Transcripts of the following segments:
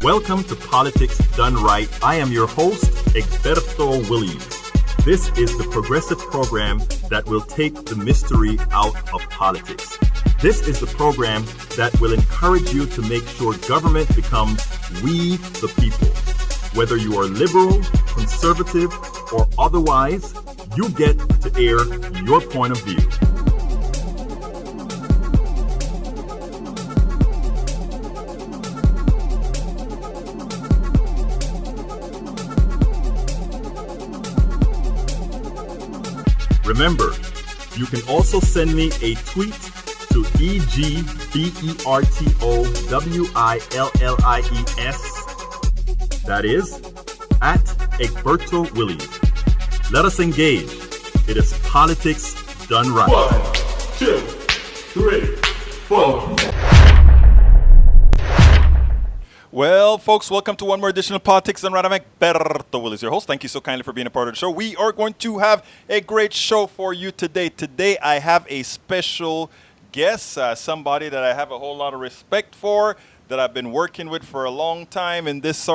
Welcome to Politics Done Right. I am your host, Egberto Williams. This is the progressive program that will take the mystery out of politics. This is the program that will encourage you to make sure government becomes we the people. Whether you are liberal, conservative, or otherwise, you get to air your point of view. Remember, you can also send me a tweet to EGBERTOWILLIES. That is, at Egberto Williams. Let us engage. It is politics done right. 1, 2, 3, 4. Well, folks, welcome to one more edition of Politics Done Right. I'm Egberto Williams, your host. Thank you so kindly for being a part of the show. We are going to have a great show for you today. Today, I have a special guest, somebody that I have a whole lot of respect for, that I've been working with for a long time in this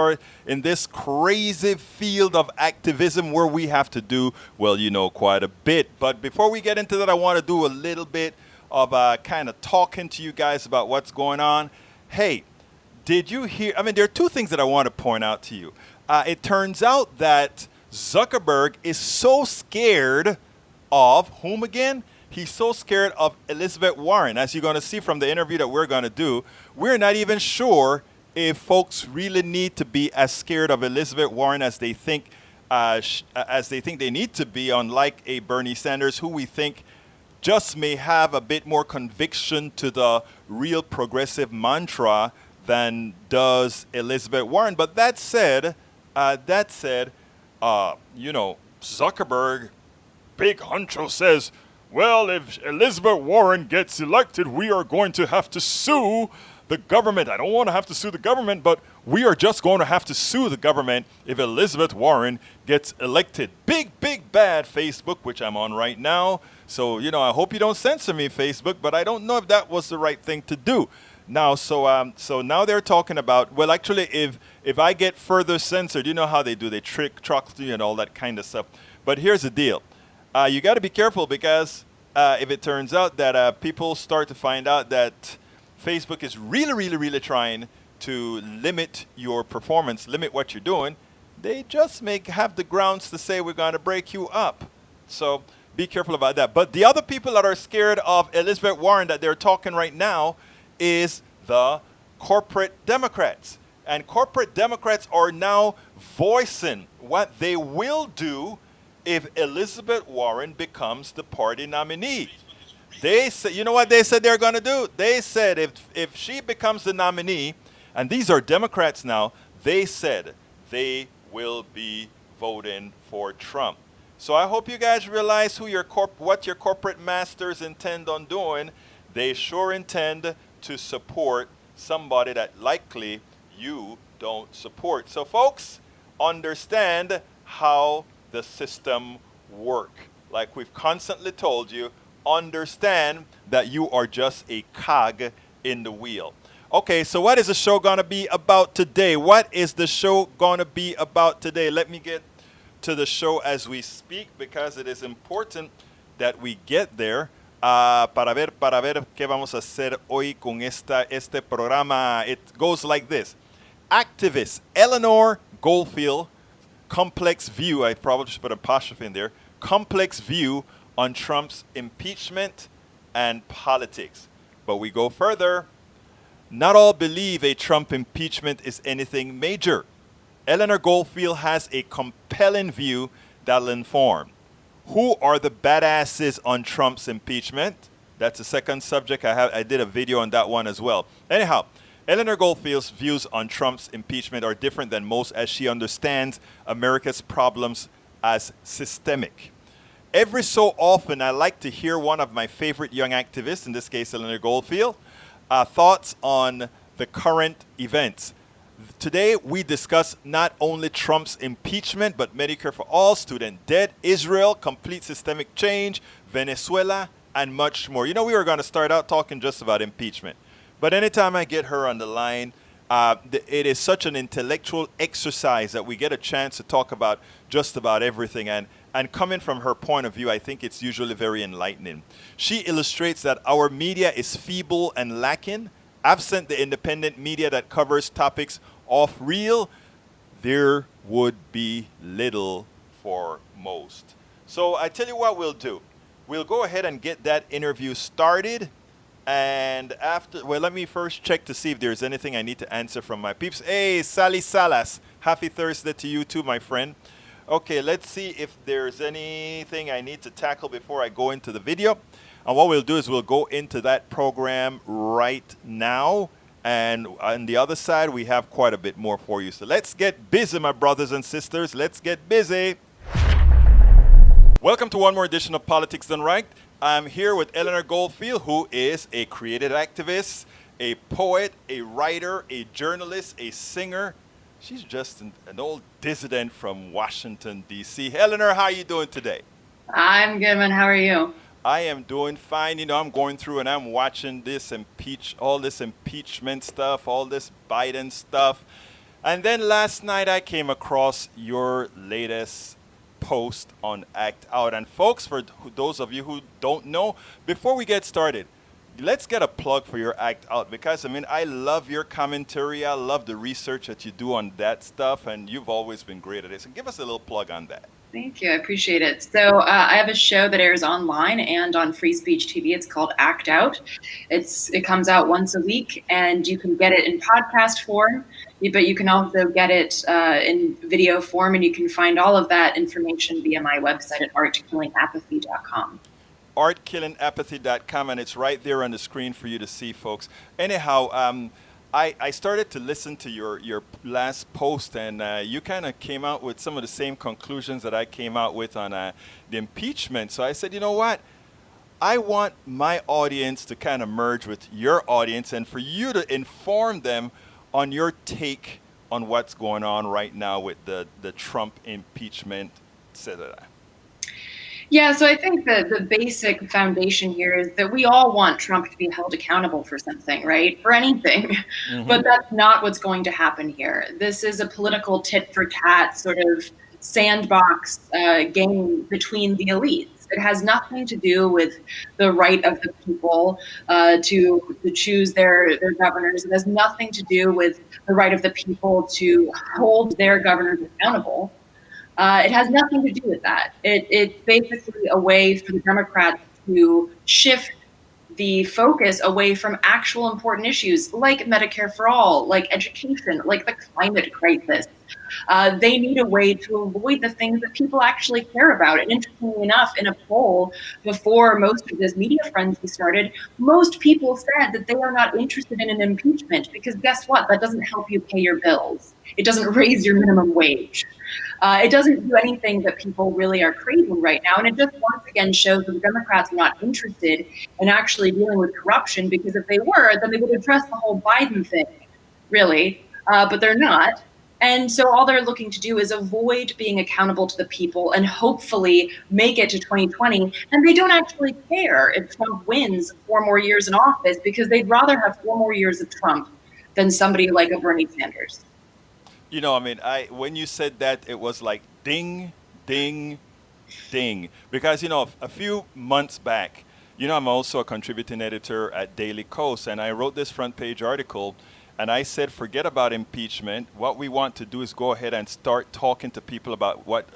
crazy field of activism where we have to do, well, you know, quite a bit. But before we get into that, I want to do a little bit of kind of talking to you guys about what's going on. Hey, did you hear? I mean, there are two things that I want to point out to you. It turns out that Zuckerberg is so scared of whom again? He's so scared of Elizabeth Warren. As you're going to see from the interview that we're going to do, we're not even sure if folks really need to be as scared of Elizabeth Warren as they think they need to be, unlike a Bernie Sanders, who we think just may have a bit more conviction to the real progressive mantra than does Elizabeth Warren. But that said, you know, Zuckerberg, big honcho, says, well, if Elizabeth Warren gets elected, we are going to have to sue the government. I don't want to have to sue the government, but we are just going to have to sue the government if Elizabeth Warren gets elected. Big, big, bad Facebook, which I'm on right now. So, you know, I hope you don't censor me, Facebook, but I don't know if that was the right thing to do. Now, so now they're talking about, well, actually, if I get further censored, you know how they do, they truck you and all that kind of stuff. But here's the deal. You got to be careful because if it turns out that people start to find out that Facebook is really, really, really trying to limit your performance, limit what you're doing, they just may have the grounds to say we're going to break you up. So be careful about that. But the other people that are scared of Elizabeth Warren that they're talking right now is the corporate Democrats. And corporate Democrats are now voicing what they will do if Elizabeth Warren becomes the party nominee. They said, you know what they said they're going to do? They said if she becomes the nominee, and these are Democrats now, they said they will be voting for Trump. So I hope you guys realize what your corporate masters intend on doing. They sure intend to support somebody that likely you don't support. So folks, understand how the system work. Like we've constantly told you, understand that you are just a cog in the wheel. Okay, so what is the show going to be about today? What is the show going to be about today? Let me get to the show as we speak because it is important that we get there. Para ver qué vamos a hacer hoy con este programa. It goes like this. Activist Eleanor Goldfield, complex view, I probably should put an apostrophe in there, complex view on Trump's impeachment and politics. But we go further. Not all believe a Trump impeachment is anything major. Eleanor Goldfield has a compelling view that'll inform. Who are the badasses on Trump's impeachment? That's the second subject. I did a video on that one as well. Anyhow, Eleanor Goldfield's views on Trump's impeachment are different than most as she understands America's problems as systemic. Every so often, I like to hear one of my favorite young activists, in this case, Eleanor Goldfield, thoughts on the current events. Today, we discuss not only Trump's impeachment, but Medicare for all, student debt, Israel, complete systemic change, Venezuela, and much more. You know, we were going to start out talking just about impeachment. But anytime I get her on the line, It is such an intellectual exercise that we get a chance to talk about just about everything. And coming from her point of view, I think it's usually very enlightening. She illustrates that our media is feeble and lacking. Absent the independent media that covers topics off real, there would be little for most. So I tell you what we'll do. We'll go ahead and get that interview started. And after, well, let me first check to see if there's anything I need to answer from my peeps. Hey, Sally Salas. Happy Thursday to you too, my friend. Okay, let's see if there's anything I need to tackle before I go into the video. And what we'll do is we'll go into that program right now. And on the other side, we have quite a bit more for you. So let's get busy, my brothers and sisters. Let's get busy. Welcome to one more edition of Politics Done Right. I'm here with Eleanor Goldfield, who is a creative activist, a poet, a writer, a journalist, a singer. She's just an old dissident from Washington, D.C. Eleanor, how are you doing today? I'm good, man. How are you? I am doing fine. You know, I'm going through and I'm watching all this impeachment stuff, all this Biden stuff. And then last night I came across your latest post on Act Out. And folks, for those of you who don't know, before we get started, let's get a plug for your Act Out, because I mean, I love your commentary. I love the research that you do on that stuff, and you've always been great at it. So give us a little plug on that. Thank you. I appreciate it. So I have a show that airs online and on Free Speech TV. It's called Act Out. It comes out once a week, and you can get it in podcast form, but you can also get it in video form, and you can find all of that information via my website at artkillingapathy.com. artkillingapathy.com, and it's right there on the screen for you to see, folks. Anyhow, I started to listen to your last post, and you kind of came out with some of the same conclusions that I came out with on the impeachment. So I said, you know what? I want my audience to kind of merge with your audience, and for you to inform them on your take on what's going on right now with the Trump impeachment, etc. Yeah, so I think that the basic foundation here is that we all want Trump to be held accountable for something, right? For anything. Mm-hmm. But that's not what's going to happen here. This is a political tit-for-tat sort of sandbox game between the elites. It has nothing to do with the right of the people to choose their governors. It has nothing to do with the right of the people to hold their governors accountable. It has nothing to do with that. It's basically a way for the Democrats to shift the focus away from actual important issues like Medicare for all, like education, like the climate crisis. They need a way to avoid the things that people actually care about. And interestingly enough, in a poll before most of this media frenzy started, most people said that they are not interested in an impeachment because guess what? That doesn't help you pay your bills. It doesn't raise your minimum wage. It doesn't do anything that people really are craving right now. And it just once again shows that the Democrats are not interested in actually dealing with corruption, because if they were, then they would address the whole Biden thing, really. But they're not. And so all they're looking to do is avoid being accountable to the people and hopefully make it to 2020. And they don't actually care if Trump wins 4 more years in office, because they'd rather have 4 more years of Trump than somebody like a Bernie Sanders. You know, I mean, when you said that, it was like ding, ding, ding. Because, you know, a few months back, you know, I'm also a contributing editor at Daily Kos, and I wrote this front page article, and I said, forget about impeachment. What we want to do is go ahead and start talking to people about what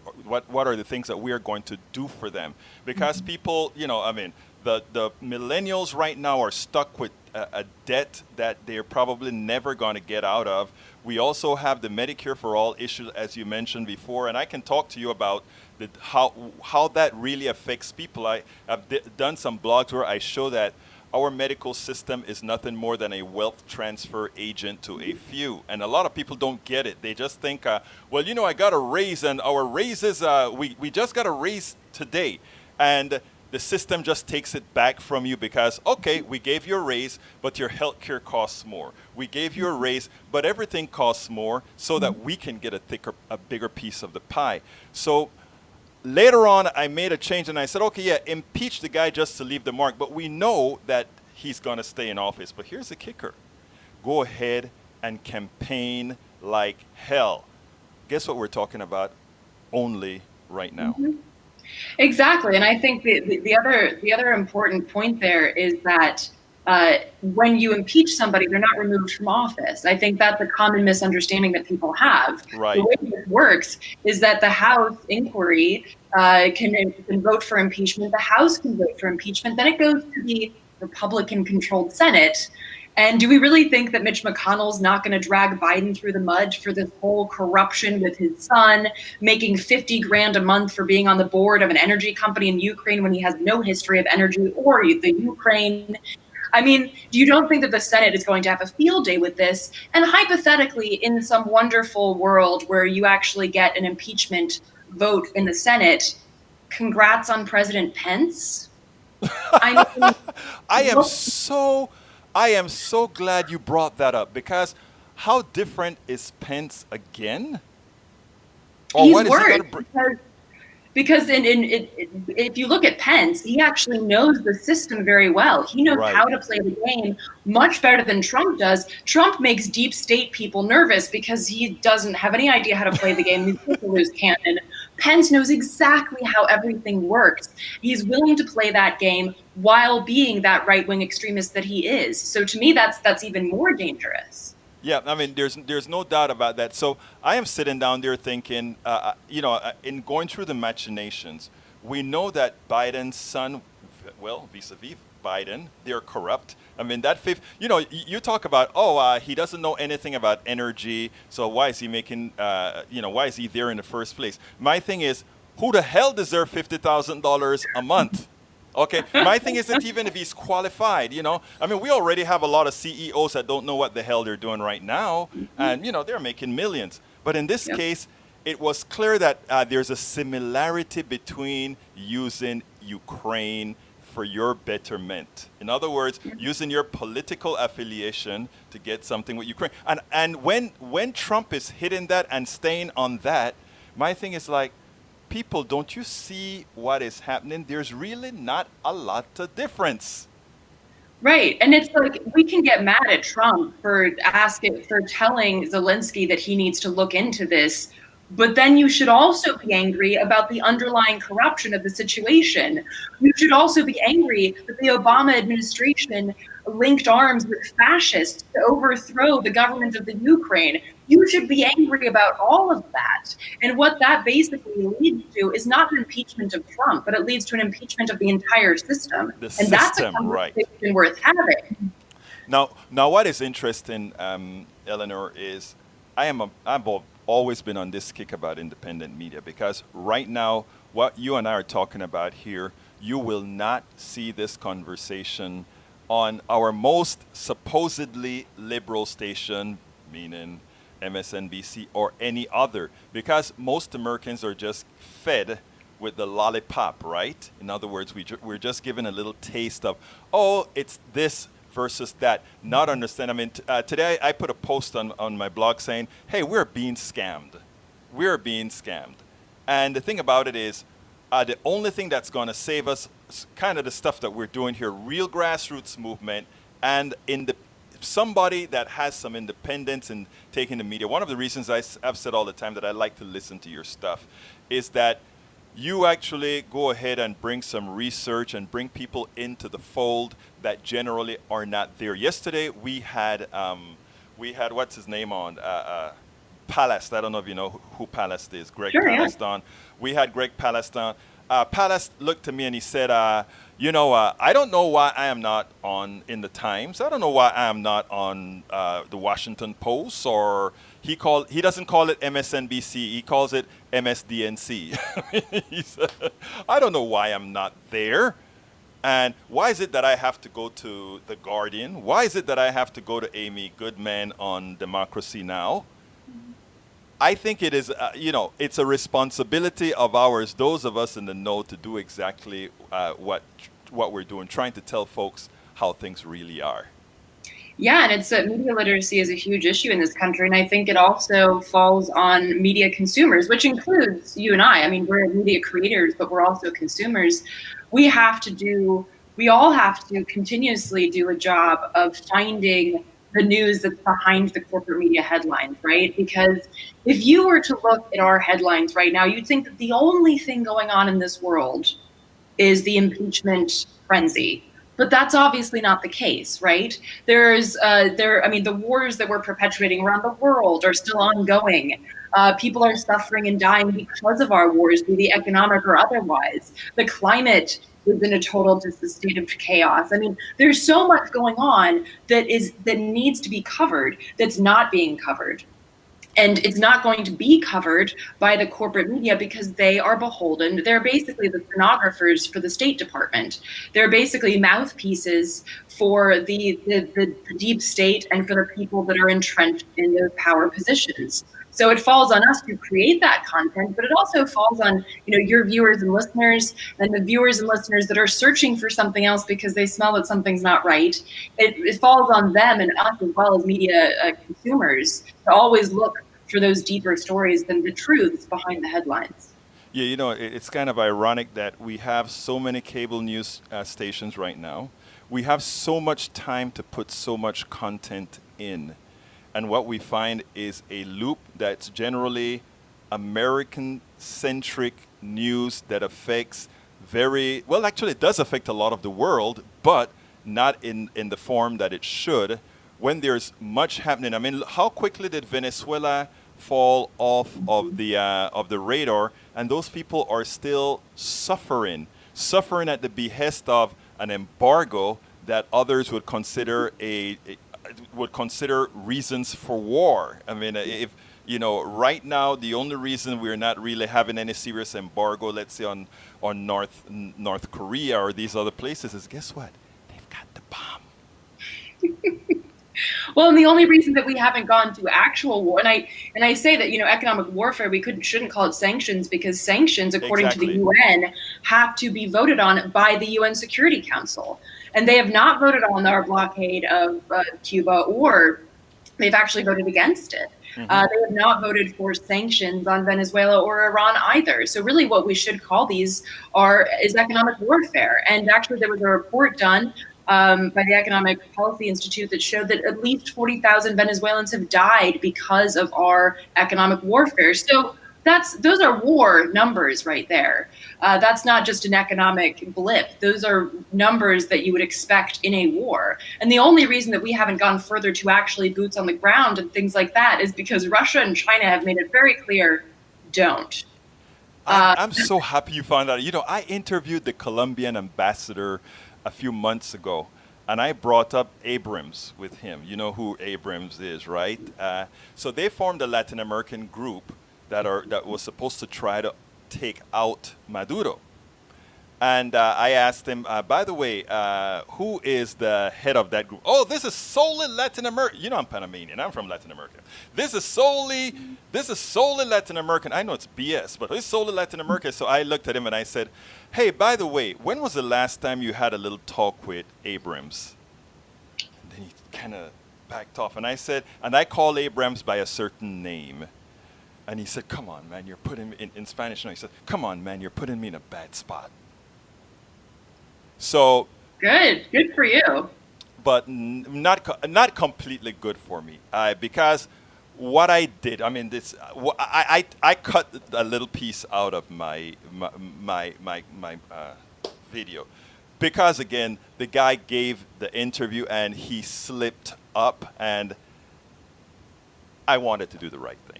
are the things that we are going to do for them. Because people, you know, I mean, the millennials right now are stuck with a debt that they're probably never going to get out of. We also have the Medicare for all issue, as you mentioned before, and I can talk to you about how that really affects people. I've done some blogs where I show that our medical system is nothing more than a wealth transfer agent to a few. And a lot of people don't get it. They just think, well, you know, I got a raise, and our raises, we just got a raise today. And the system just takes it back from you because, okay, we gave you a raise, but your health care costs more. We gave you a raise, but everything costs more so that we can get a bigger piece of the pie. So later on, I made a change and I said, okay, yeah, impeach the guy just to leave the mark, but we know that he's going to stay in office. But here's the kicker. Go ahead and campaign like hell. Guess what we're talking about only right now? Exactly, and I think the other important point there is that when you impeach somebody, they're not removed from office. I think that's a common misunderstanding that people have. Right. The way this works is that the House inquiry can vote for impeachment. The House can vote for impeachment. Then it goes to the Republican-controlled Senate. And do we really think that Mitch McConnell's not going to drag Biden through the mud for this whole corruption with his son, making 50 grand a month for being on the board of an energy company in Ukraine when he has no history of energy or the Ukraine? I mean, you don't think that the Senate is going to have a field day with this? And hypothetically, in some wonderful world where you actually get an impeachment vote in the Senate, congrats on President Pence. I mean, I am so glad you brought that up, because how different is Pence again? Or he's what is he worse gonna because if you look at Pence, he actually knows the system very well. He knows Right. how to play the game much better than Trump does. Trump makes deep state people nervous because he doesn't have any idea how to play the game. He's a loose cannon. Pence knows exactly how everything works. He's willing to play that game while being that right-wing extremist that he is. So to me, that's even more dangerous. Yeah, I mean, there's no doubt about that. So I am sitting down there thinking, in going through the machinations, we know that Biden's son, well, vis-a-vis Biden, they're corrupt. I mean, that fifth, you talk about, he doesn't know anything about energy, so why is he making, why is he there in the first place? My thing is, who the hell deserves $50,000 a month? Okay, my thing isn't even if he's qualified, I mean, we already have a lot of CEOs that don't know what the hell they're doing right now, and, they're making millions. But in this case, it was clear that there's a similarity between using Ukraine for your betterment. In other words, using your political affiliation to get something with Ukraine. And when Trump is hitting that and staying on that, my thing is like, people, don't you see what is happening? There's really not a lot of difference. Right. And it's like, we can get mad at Trump for telling Zelensky that he needs to look into this. But then you should also be angry about the underlying corruption of the situation. You should also be angry that the Obama administration linked arms with fascists to overthrow the government of the Ukraine. You should be angry about all of that. And what that basically leads to is not an impeachment of Trump, but it leads to an impeachment of the entire system. That's a conversation worth having. Now, what is interesting, Eleanor, is I've always been on this kick about independent media, because right now, what you and I are talking about here, you will not see this conversation on our most supposedly liberal station, meaning MSNBC or any other, because most Americans are just fed with the lollipop, right? In other words, we're just given a little taste of, it's this versus that, not understand. I mean, today I put a post on my blog saying, hey, we're being scammed. We're being scammed. And the thing about it is, the only thing that's going to save us is kind of the stuff that we're doing here, real grassroots movement, and somebody that has some independence in taking the media. One of the reasons I've said all the time that I like to listen to your stuff is that you actually go ahead and bring some research and bring people into the fold that generally are not there. Yesterday we had what's his name on Palast. I don't know if you know who Palast is. Greg Palast on. We had Greg Palast on. Palast looked to me and he said, I don't know why I am not in the Times. I don't know why I am not on the Washington Post, or he doesn't call it MSNBC. He calls it MSDNC. He said, I don't know why I'm not there. And why is it that I have to go to The Guardian? Why is it that I have to go to Amy Goodman on Democracy Now? I think it is, it's a responsibility of ours, those of us in the know, to do exactly what we're doing, trying to tell folks how things really are. Yeah, and it's media literacy is a huge issue in this country, and I think it also falls on media consumers, which includes you and I. I mean, we're media creators, but we're also consumers. We all have to continuously do a job of finding the news that's behind the corporate media headlines, right? Because if you were to look at our headlines right now, you'd think that the only thing going on in this world is the impeachment frenzy. But that's obviously not the case, right? The wars that we're perpetuating around the world are still ongoing. People are suffering and dying because of our wars, be they economic or otherwise. The climate is in a total state of chaos. I mean, there's so much going on that needs to be covered that's not being covered. And it's not going to be covered by the corporate media because they are beholden. They're basically the stenographers for the State Department. They're basically mouthpieces for the deep state and for the people that are entrenched in those power positions. So it falls on us to create that content, but it also falls on your viewers and listeners, and the viewers and listeners that are searching for something else because they smell that something's not right. It falls on them and us as well as media consumers to always look for those deeper stories than the truths behind the headlines. Yeah, it's kind of ironic that we have so many cable news stations right now. We have so much time to put so much content in. And what we find is a loop that's generally American-centric news that affects actually it does affect a lot of the world, but not in the form that it should when there's much happening. I mean, how quickly did Venezuela fall off of the radar, and those people are still suffering at the behest of an embargo that others would consider reasons for war. I mean, if right now the only reason we're not really having any serious embargo, let's say on North Korea or these other places, is guess what? They've got the bomb. Well, and the only reason that we haven't gone to actual war, and I say that economic warfare, we shouldn't call it sanctions, because sanctions, according to the UN, have to be voted on by the UN Security Council, and they have not voted on our blockade of Cuba, or they've actually voted against it. Mm-hmm. They have not voted for sanctions on Venezuela or Iran either. So really, what we should call these is economic warfare. And actually, there was a report done by the Economic Policy Institute that showed that at least 40,000 Venezuelans have died because of our economic warfare. So those are war numbers right there. That's not just an economic blip. Those are numbers that you would expect in a war. And the only reason that we haven't gone further to actually boots on the ground and things like that is because Russia and China have made it very clear, don't. I'm so happy you found out. I interviewed the Colombian ambassador a few months ago, and I brought up Abrams with him. You know who Abrams is, right? So they formed a Latin American group that was supposed to try to take out Maduro. And I asked him, by the way, who is the head of that group? Oh, this is solely Latin America. I'm Panamanian. I'm from Latin America. This is solely Latin American. I know it's BS, but it's solely Latin America. So I looked at him and I said, hey, by the way, when was the last time you had a little talk with Abrams? And then he kind of backed off. And I said, and I called Abrams by a certain name. And he said, come on, man, you're putting me in Spanish. And he said, come on, man, you're putting me in a bad spot. So good for you, but not completely good for me, because what I did, I mean, I cut a little piece out of my video, because again, the guy gave the interview and he slipped up, and I wanted to do the right thing.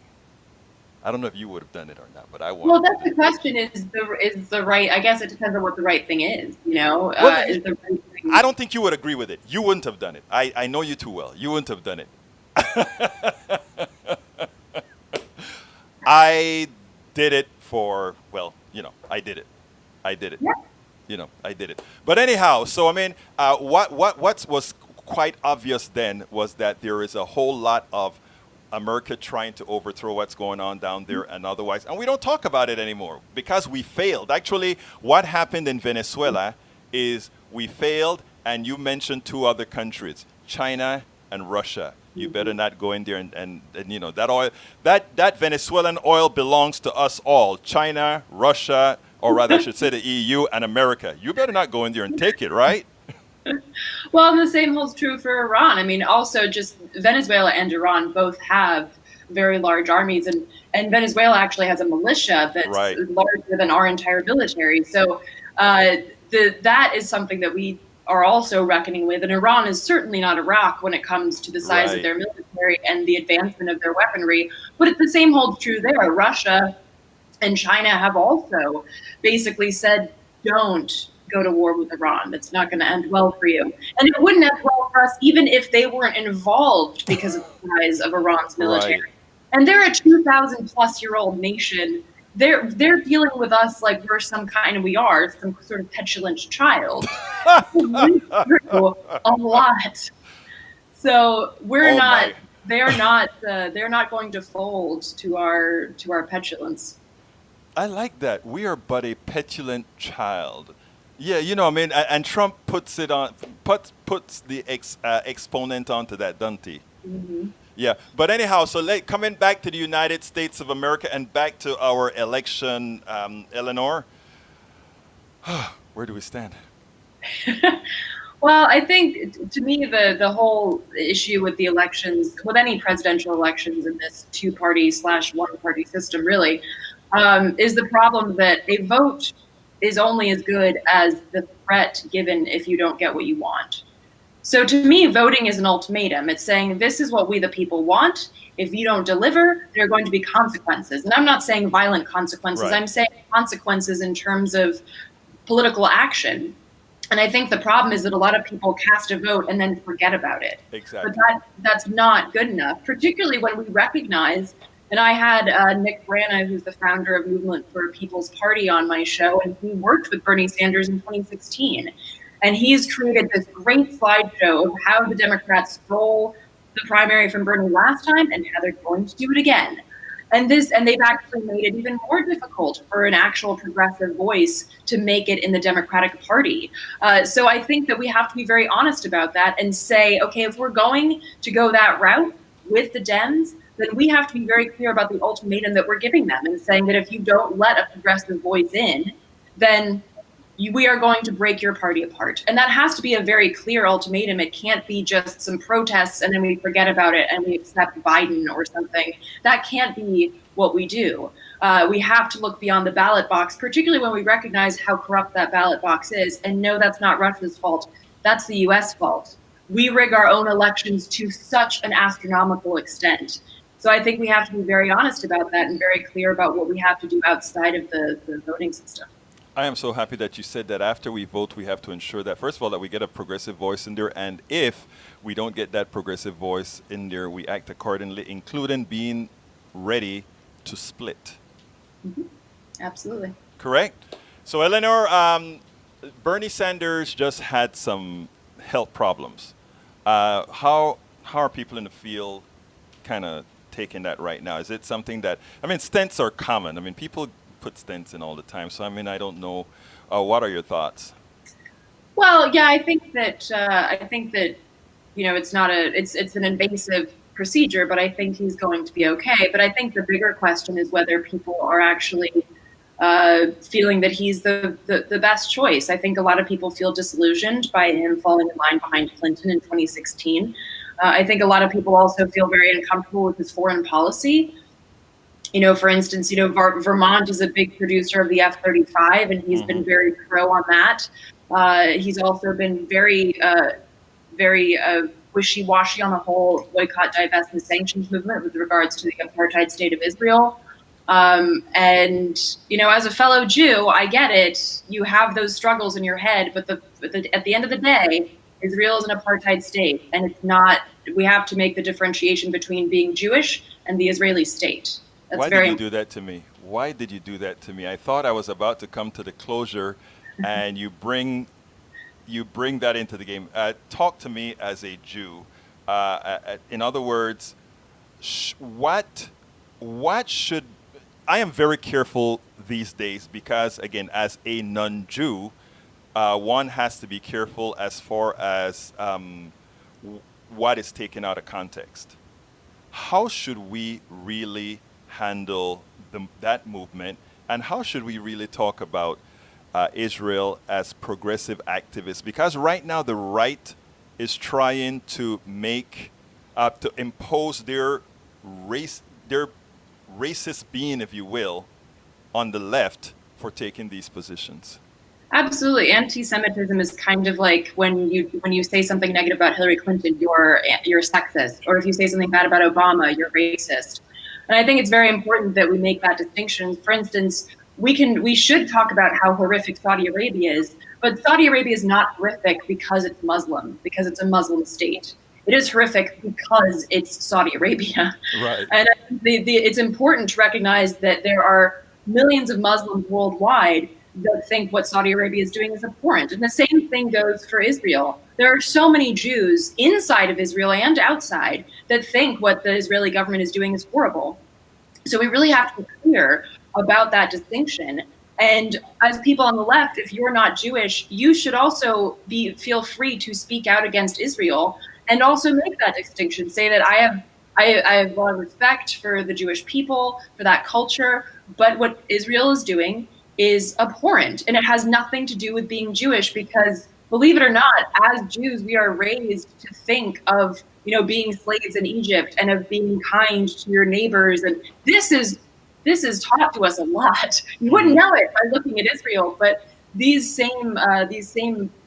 I don't know if you would have done it or not, but I wanted. Well, that's the question: is the right? I guess it depends on what the right thing is. Is the right thing? I don't think you would agree with it. You wouldn't have done it. I know you too well. You wouldn't have done it. I did it for I did it. Yeah. I did it. But anyhow, so I mean, what was quite obvious then was that there is a whole lot of America trying to overthrow what's going on down there and otherwise. And we don't talk about it anymore because we failed. Actually, what happened in Venezuela is we failed, and you mentioned two other countries, China and Russia. You better not go in there and that oil, that Venezuelan oil belongs to us all, China, Russia, or rather I should say the EU and America. You better not go in there and take it, right? Well, and the same holds true for Iran. I mean, also just Venezuela and Iran both have very large armies, and Venezuela actually has a militia that's Right. larger than our entire military. So that is something that we are also reckoning with. And Iran is certainly not Iraq when it comes to the size of their military and the advancement of their weaponry. But the same holds true there. Russia and China have also basically said, don't go to war with Iran. That's not going to end well for you. And it wouldn't end well for us even if they weren't involved because of the size of Iran's military. Right. And they're a 2,000-plus-year-old nation. They're dealing with us like we're some sort of petulant child. We've been through a lot. So we're not. They're not going to fold to our petulance. I like that. We are but a petulant child. Yeah, I mean, and Trump puts the exponent onto that, doesn't he? Mm-hmm. Yeah, but anyhow, so coming back to the United States of America and back to our election, Eleanor, where do we stand? Well, I think to me the whole issue with the elections, with any presidential elections in this two-party/one-party system, really, is the problem that a vote is only as good as the threat given if you don't get what you want. So to me, voting is an ultimatum. It's saying this is what we the people want. If you don't deliver, there are going to be consequences. And I'm not saying violent consequences. Right. I'm saying consequences in terms of political action. And I think the problem is that a lot of people cast a vote and then forget about it. Exactly. But that's not good enough, particularly when we recognize, and I had Nick Brana, who's the founder of Movement for a People's Party, on my show, and he worked with Bernie Sanders in 2016. And he's created this great slideshow of how the Democrats stole the primary from Bernie last time and how they're going to do it again. And they've actually made it even more difficult for an actual progressive voice to make it in the Democratic Party. So I think that we have to be very honest about that and say, okay, if we're going to go that route with the Dems, then we have to be very clear about the ultimatum that we're giving them and saying that if you don't let a progressive voice in, then we are going to break your party apart. And that has to be a very clear ultimatum. It can't be just some protests and then we forget about it and we accept Biden or something. That can't be what we do. We have to look beyond the ballot box, particularly when we recognize how corrupt that ballot box is. And no, that's not Russia's fault. That's the US fault. We rig our own elections to such an astronomical extent. So I think we have to be very honest about that and very clear about what we have to do outside of the voting system. I am so happy that you said that after we vote, we have to ensure that, first of all, that we get a progressive voice in there. And if we don't get that progressive voice in there, we act accordingly, including being ready to split. Mm-hmm. Absolutely. Correct? So, Eleanor, Bernie Sanders just had some health problems. How are people in the field kind of taking that right now? Is it something that, stents are common. People put stents in all the time. So, I don't know. What are your thoughts? Well, yeah, I think that it's an invasive procedure, but I think he's going to be okay. But I think the bigger question is whether people are actually feeling that he's the best choice. I think a lot of people feel disillusioned by him falling in line behind Clinton in 2016. I think a lot of people also feel very uncomfortable with his foreign policy. For instance, Vermont is a big producer of the F-35, and he's been very pro on that. He's also been very wishy-washy on the whole boycott, divest, and sanctions movement with regards to the apartheid state of Israel. And, as a fellow Jew, I get it. You have those struggles in your head, but at the end of the day, Israel is an apartheid state, and it's not. We have to make the differentiation between being Jewish and the Israeli state. Why did you do that to me? Why did you do that to me? I thought I was about to come to the closure, and you bring that into the game. Talk to me as a Jew. In other words, what should I am very careful these days because, again, as a non-Jew, one has to be careful as far as what is taken out of context. How should we really handle that movement, and how should we really talk about Israel as progressive activists? Because right now the right is trying to impose their racist being, if you will, on the left for taking these positions. Absolutely. Anti-Semitism is kind of like when you say something negative about Hillary Clinton, you're sexist, or if you say something bad about Obama, you're racist. And I think it's very important that we make that distinction. For instance, we should talk about how horrific Saudi Arabia is, but Saudi Arabia is not horrific because it's Muslim, because it's a Muslim state. It is horrific because it's Saudi Arabia. Right. And it's important to recognize that there are millions of Muslims worldwide that think what Saudi Arabia is doing is abhorrent. And the same thing goes for Israel. There are so many Jews inside of Israel and outside that think what the Israeli government is doing is horrible. So we really have to be clear about that distinction. And as people on the left, if you're not Jewish, you should also feel free to speak out against Israel and also make that distinction. Say that I have a lot of respect for the Jewish people, for that culture, but what Israel is doing is abhorrent, and it has nothing to do with being Jewish, because believe it or not, as Jews, we are raised to think of, being slaves in Egypt and of being kind to your neighbors. And this is taught to us a lot. You wouldn't know it by looking at Israel, but these same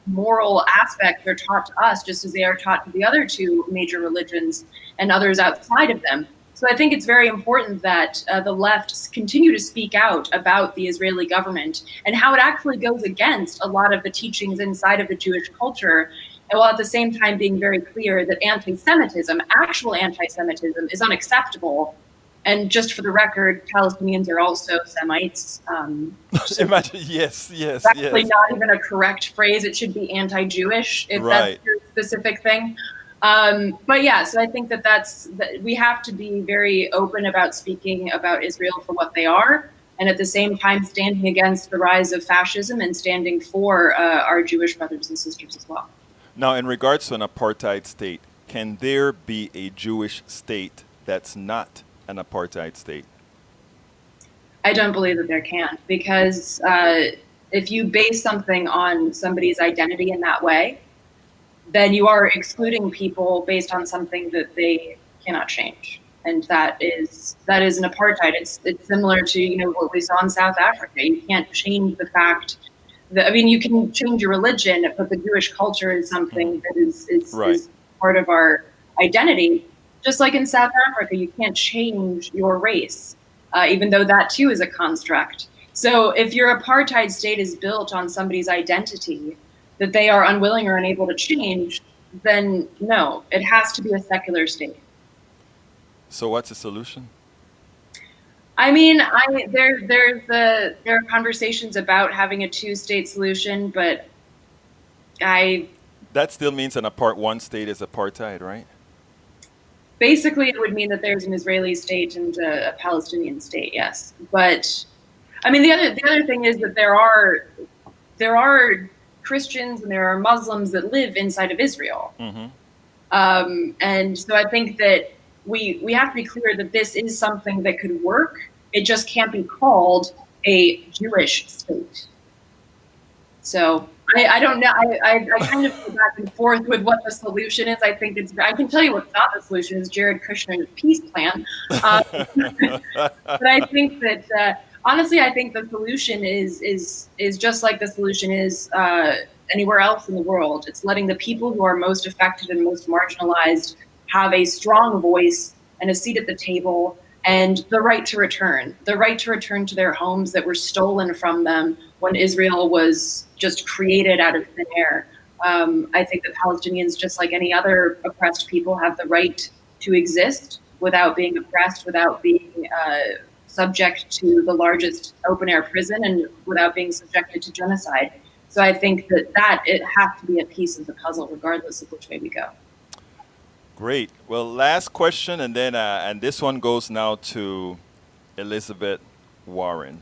moral aspects are taught to us just as they are taught to the other two major religions and others outside of them. So I think it's very important that the left continue to speak out about the Israeli government and how it actually goes against a lot of the teachings inside of the Jewish culture, and while at the same time being very clear that anti-Semitism, actual anti-Semitism, is unacceptable. And just for the record, Palestinians are also Semites. Imagine, yes. It's actually not even a correct phrase. It should be anti-Jewish, if that's your specific thing. But yeah, so I think that we have to be very open about speaking about Israel for what they are, and at the same time standing against the rise of fascism and standing for our Jewish brothers and sisters as well. Now, in regards to an apartheid state, can there be a Jewish state that's not an apartheid state? I don't believe that there can, because if you base something on somebody's identity in that way, then you are excluding people based on something that they cannot change, and that is an apartheid. It's similar to what we saw in South Africa. You can't change the fact that, you can change your religion, but the Jewish culture is something that is part of our identity. Just like in South Africa, you can't change your race, even though that too is a construct. So if your apartheid state is built on somebody's identity that they are unwilling or unable to change, then no, it has to be a secular state. So what's the solution? There are conversations about having a two-state solution, but that still means one state is apartheid, right? Basically, it would mean that there's an Israeli state and a Palestinian state, yes. But the other thing is that there are Christians and there are Muslims that live inside of Israel. Mm-hmm. And so I think that we have to be clear that this is something that could work. It just can't be called a Jewish state. So I don't know. I kind of go back and forth with what the solution is. I can tell you what's not the solution is Jared Kushner's peace plan. But I think that honestly, I think the solution is just like the solution is anywhere else in the world. It's letting the people who are most affected and most marginalized have a strong voice and a seat at the table, and the right to return to their homes that were stolen from them when Israel was just created out of thin air. I think that Palestinians, just like any other oppressed people, have the right to exist without being oppressed, without being subject to the largest open-air prison, and without being subjected to genocide. So I think that it has to be a piece of the puzzle, regardless of which way we go. Great. Well, last question, and then and this one goes now to Elizabeth Warren.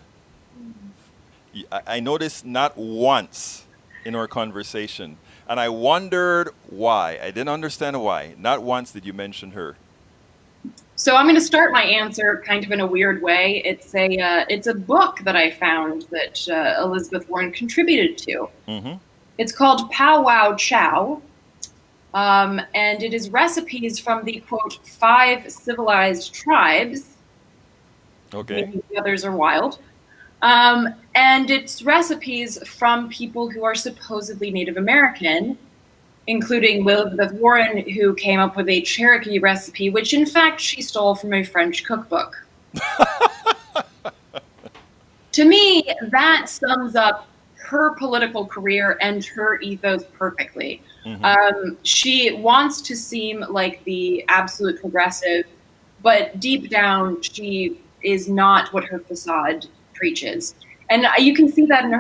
I noticed not once in our conversation, and I wondered why. I didn't understand why. Not once did you mention her. So I'm going to start my answer kind of in a weird way. It's a book that I found that Elizabeth Warren contributed to. Mm-hmm. It's called Pow Wow Chow. And it is recipes from the, quote, 5 civilized tribes. Okay. Maybe the others are wild. And it's recipes from people who are supposedly Native American, including Elizabeth Warren, who came up with a Cherokee recipe, which in fact she stole from a French cookbook. To me, that sums up her political career and her ethos perfectly. She wants to seem like the absolute progressive, but deep down, she is not what her facade preaches. And you can see that in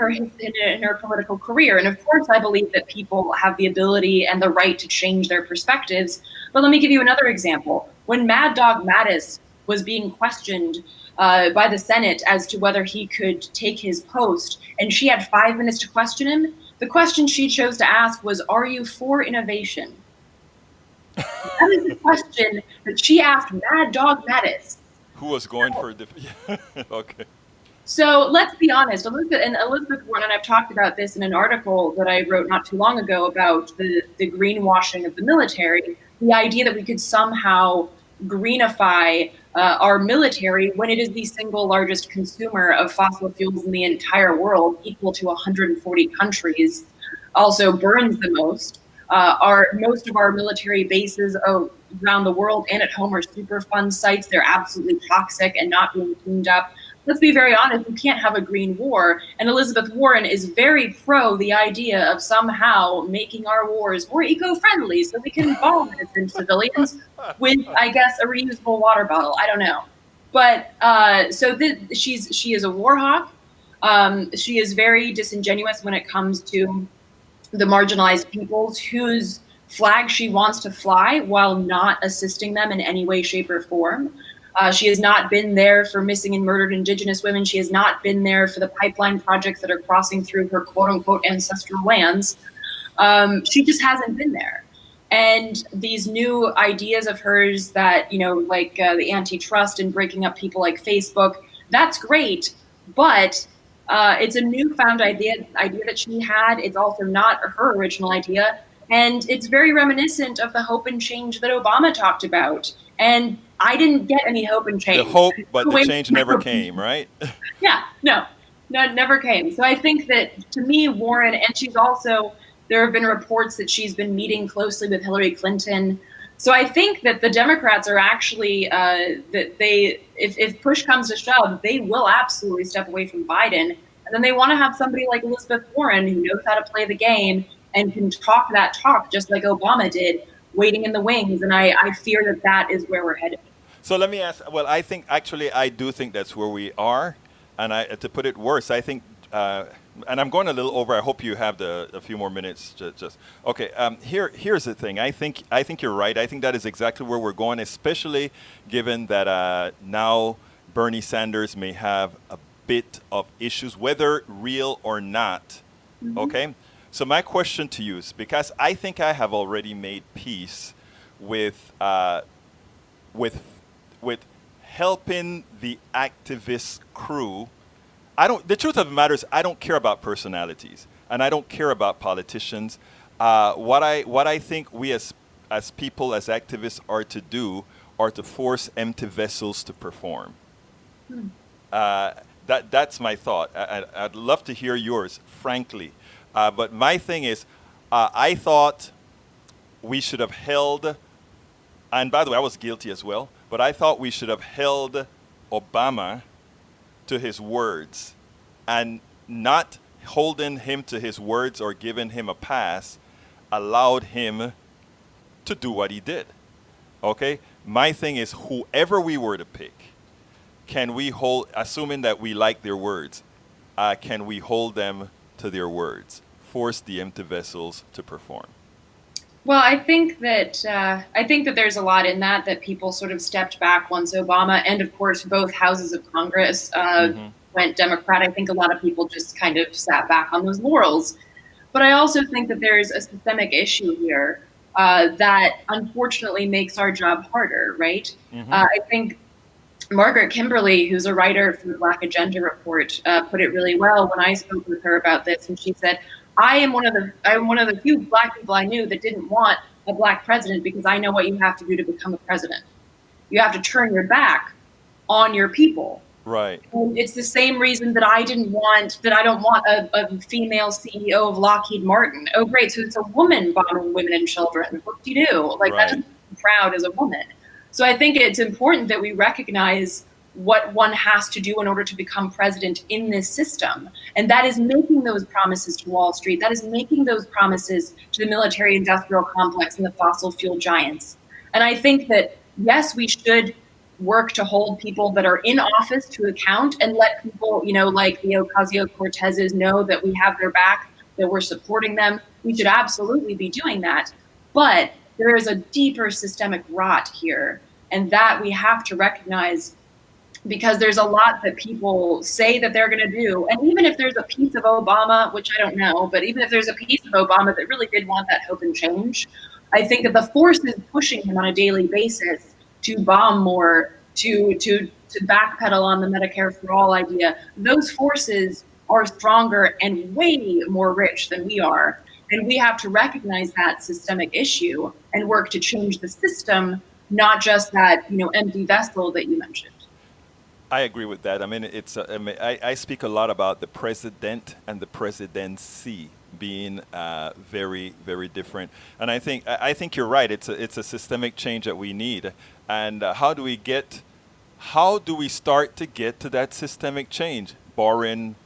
her political career. And of course, I believe that people have the ability and the right to change their perspectives. But let me give you another example. When Mad Dog Mattis was being questioned by the Senate as to whether he could take his post, and she had 5 minutes to question him, the question she chose to ask was, "Are you for innovation?" That is the question that she asked Mad Dog Mattis. Who was going for okay. So let's be honest, Elizabeth Warren, and I've talked about this in an article that I wrote not too long ago about the greenwashing of the military, the idea that we could somehow greenify our military when it is the single largest consumer of fossil fuels in the entire world, equal to 140 countries, also burns the most. Most of our military bases around the world and at home are Superfund sites. They're absolutely toxic and not being cleaned up. Let's be very honest, we can't have a green war. And Elizabeth Warren is very pro the idea of somehow making our wars more eco-friendly so we can bomb innocent civilians with, I guess, a reusable water bottle. I don't know. But she is a war hawk. She is very disingenuous when it comes to the marginalized peoples whose flag she wants to fly while not assisting them in any way, shape, or form. She has not been there for missing and murdered Indigenous women. She has not been there for the pipeline projects that are crossing through her quote-unquote ancestral lands. She just hasn't been there. And these new ideas of hers that, like the antitrust and breaking up people like Facebook, that's great. But it's a newfound idea that she had. It's also not her original idea. And it's very reminiscent of the hope and change that Obama talked about. And I didn't get any hope and change. The hope, but the change never came, right? Yeah, no, it never came. So I think that, to me, Warren, and there have been reports that she's been meeting closely with Hillary Clinton. So I think that the Democrats are actually, if push comes to shove, they will absolutely step away from Biden. And then they want to have somebody like Elizabeth Warren who knows how to play the game and can talk that talk just like Obama did, waiting in the wings. And I fear that is where we're headed. So let me ask, well, I do think that's where we are. And to put it worse, I think, and I'm going a little over, I hope you have a few more minutes. Okay, here's the thing. I think you're right. I think that is exactly where we're going, especially given that now Bernie Sanders may have a bit of issues, whether real or not. Mm-hmm. Okay? So my question to you is, because I think I have already made peace with helping the activist crew. The truth of the matter is, I don't care about personalities, and I don't care about politicians. What I think we as people, as activists, are to do are to force empty vessels to perform. That's my thought. I'd love to hear yours, frankly. But my thing is, I thought we should have held, and by the way, I was guilty as well, but I thought we should have held Obama to his words, and not holding him to his words or giving him a pass allowed him to do what he did. Okay? My thing is, whoever we were to pick, can we hold, assuming that we like their words, can we hold them to their words, force the empty vessels to perform? Well, I think that there's a lot in that people sort of stepped back once Obama and, of course, both houses of Congress went Democrat. I think a lot of people just kind of sat back on those laurels. But I also think that there's a systemic issue here that unfortunately makes our job harder, right? Mm-hmm. I think Margaret Kimberly, who's a writer for the Black Agenda Report, put it really well when I spoke with her about this, and she said, I'm one of the few Black people I knew that didn't want a black president because I know what you have to do to become a president. You have to turn your back on your people. Right. And it's the same reason that I don't want a female CEO of Lockheed Martin. Oh, great. So it's a woman bombing women and children. What do you do? Like, that doesn't make me proud as a woman. So I think it's important that we recognize what one has to do in order to become president in this system. And that is making those promises to Wall Street. That is making those promises to the military industrial complex and the fossil fuel giants. And I think that, yes, we should work to hold people that are in office to account and let people, like the Ocasio-Cortezes know that we have their back, that we're supporting them. We should absolutely be doing that. But there is a deeper systemic rot here, and that we have to recognize, because there's a lot that people say that they're going to do. And even if there's a piece of Obama, which I don't know, but even if there's a piece of Obama that really did want that hope and change, I think that the forces pushing him on a daily basis to bomb more, to backpedal on the Medicare for all idea, those forces are stronger and way more rich than we are. And we have to recognize that systemic issue and work to change the system, not just that empty vessel that you mentioned. I agree with that. I mean, I speak a lot about the president and the presidency being very, very different. And I think you're right. It's a systemic change that we need. And how do we start to get to that systemic change, barring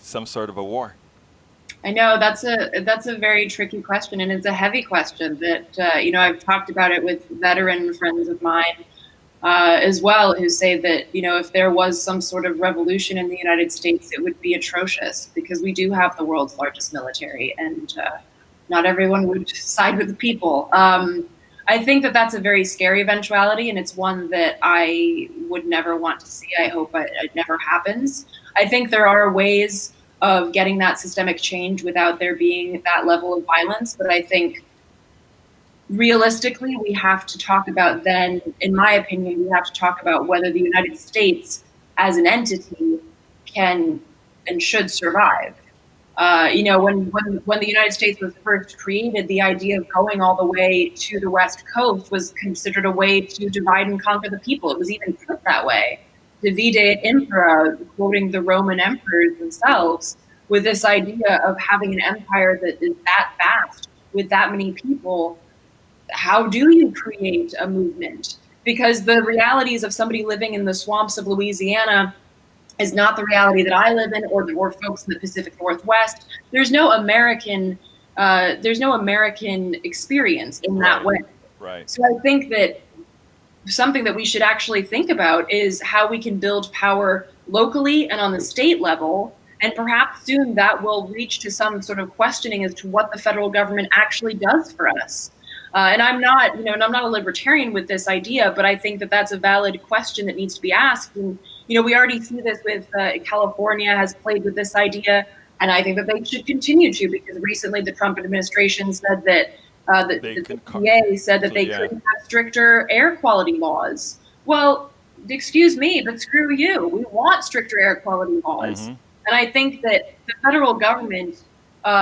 some sort of a war? I know that's a very tricky question, and it's a heavy question that I've talked about it with veteran friends of mine as well, who say that if there was some sort of revolution in the United States, it would be atrocious, because we do have the world's largest military, and not everyone would side with the people. I think that that's a very scary eventuality, and it's one that I would never want to see. I hope it never happens. I think there are ways of getting that systemic change without there being that level of violence, but I think realistically, we have to talk about then, in my opinion, we have to talk about whether the United States as an entity can and should survive. When the United States was first created, the idea of going all the way to the West Coast was considered a way to divide and conquer the people. It was even put that way. Divide et impera, quoting the Roman emperors themselves, with this idea of having an empire that is that vast with that many people. How do you create a movement? Because the realities of somebody living in the swamps of Louisiana is not the reality that I live in, or folks in the Pacific Northwest. There's no American experience in that way. Right. So I think that something that we should actually think about is how we can build power locally and on the state level, and perhaps soon that will reach to some sort of questioning as to what the federal government actually does for us. And I'm not a libertarian with this idea, but I think that that's a valid question that needs to be asked. And we already see this with California has played with this idea, and I think that they should continue to, because recently the Trump administration said that the EPA said that they couldn't have stricter air quality laws. Well, excuse me, but screw you. We want stricter air quality laws. Mm-hmm. And I think that the federal government